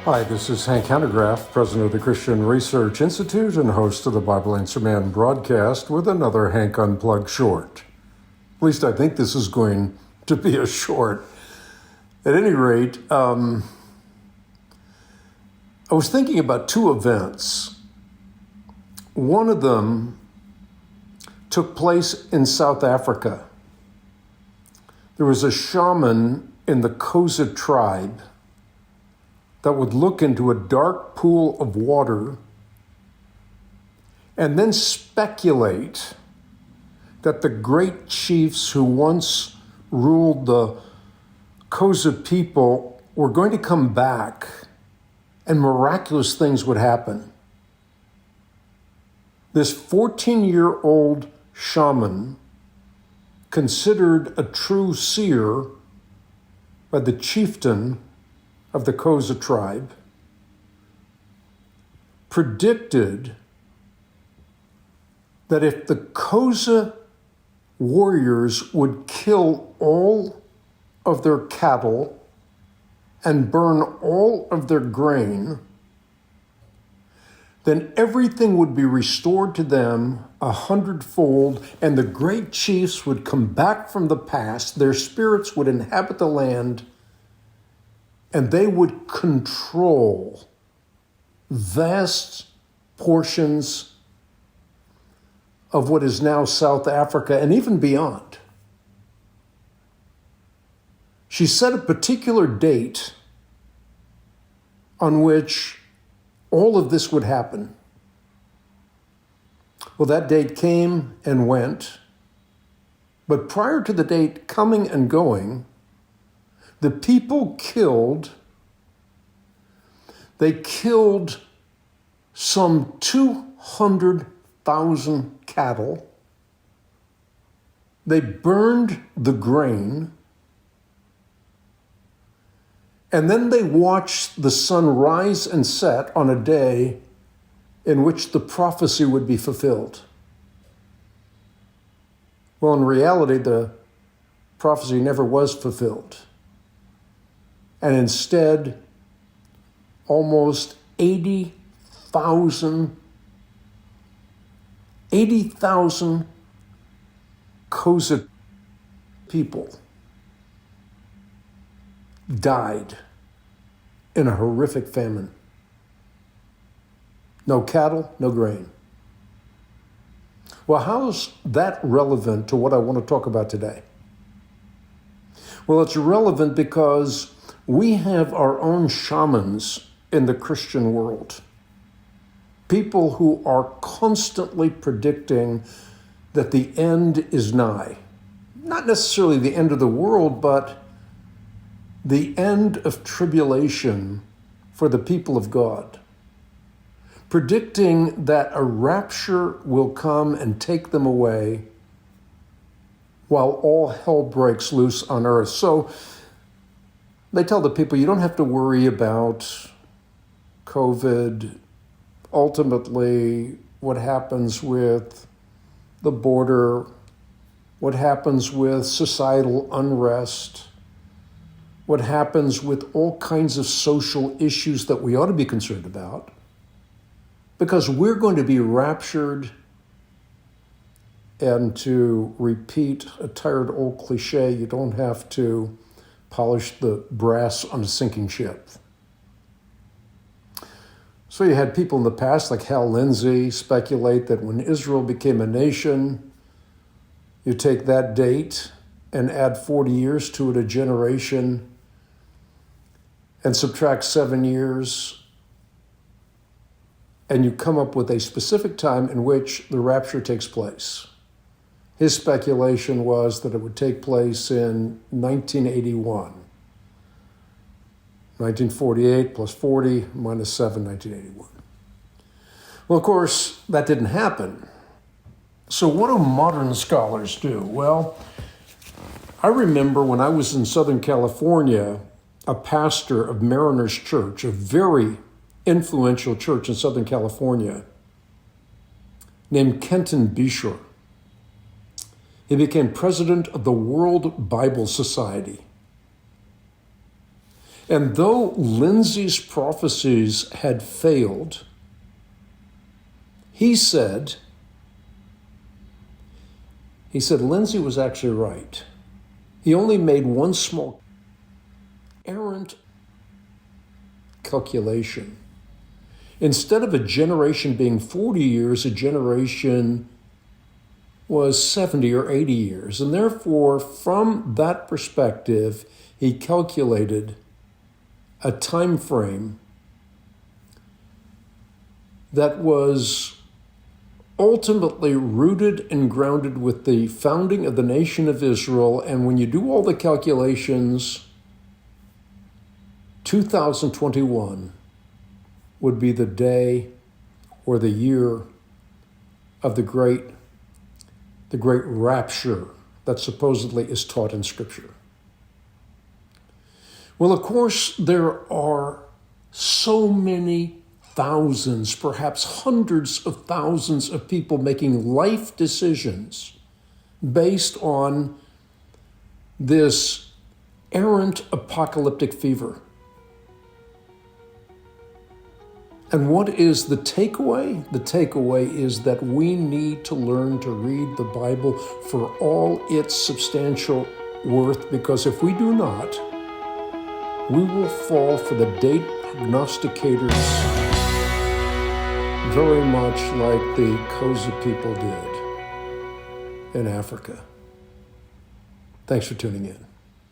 Hi, this is Hank Hanegraaff, president of the Christian Research Institute and host of the Bible Answer Man broadcast with another Hank Unplugged short. At least I think this is going to be a short. At any rate, I was thinking about two events. One of them took place in South Africa. There was a shaman in the Xhosa tribe that would look into a dark pool of water and then speculate that the great chiefs who once ruled the Xhosa people were going to come back and miraculous things would happen. This 14-year-old shaman, considered a true seer by the chieftain of the Xhosa tribe, predicted that if the Xhosa warriors would kill all of their cattle and burn all of their grain, then everything would be restored to them 100-fold, and the great chiefs would come back from the past, their spirits would inhabit the land, and they would control vast portions of what is now South Africa and even beyond. She set a particular date on which all of this would happen. Well, that date came and went, but prior to the date coming and going, the people killed some 200,000 cattle. They burned the grain, and then they watched the sun rise and set on a day in which the prophecy would be fulfilled. Well, in reality, the prophecy never was fulfilled. And instead, almost 80,000 Xhosa people died in a horrific famine. No cattle, no grain. Well, how's that relevant to what I want to talk about today? Well, it's relevant because we have our own shamans in the Christian world. People who are constantly predicting that the end is nigh. Not necessarily the end of the world, but the end of tribulation for the people of God. Predicting that a rapture will come and take them away while all hell breaks loose on earth. So they tell the people, you don't have to worry about COVID. Ultimately, what happens with the border, what happens with societal unrest, what happens with all kinds of social issues that we ought to be concerned about, because we're going to be raptured. And to repeat a tired old cliche, you don't have to polish the brass on a sinking ship. So you had people in the past like Hal Lindsey speculate that when Israel became a nation, you take that date and add 40 years to it, a generation, and subtract 7 years, and you come up with a specific time in which the rapture takes place. His speculation was that it would take place in 1981. 1948 plus 40 minus 7, 1981. Well, of course, that didn't happen. So what do modern scholars do? Well, I remember when I was in Southern California, a pastor of Mariners Church, a very influential church in Southern California, named Kenton Bishor. He became president of the World Bible Society. And though Lindsay's prophecies had failed, he said Lindsay was actually right. He only made one small errant calculation. Instead of a generation being 40 years, a generation was 70 or 80 years. And therefore, from that perspective, he calculated a time frame that was ultimately rooted and grounded with the founding of the nation of Israel. And when you do all the calculations, 2021 would be the day or the year of the great rapture that supposedly is taught in Scripture. Well, of course, there are so many thousands, perhaps hundreds of thousands of people making life decisions based on this errant apocalyptic fever. And what is the takeaway? The takeaway is that we need to learn to read the Bible for all its substantial worth, because if we do not, we will fall for the date prognosticators very much like the Xhosa people did in Africa. Thanks for tuning in.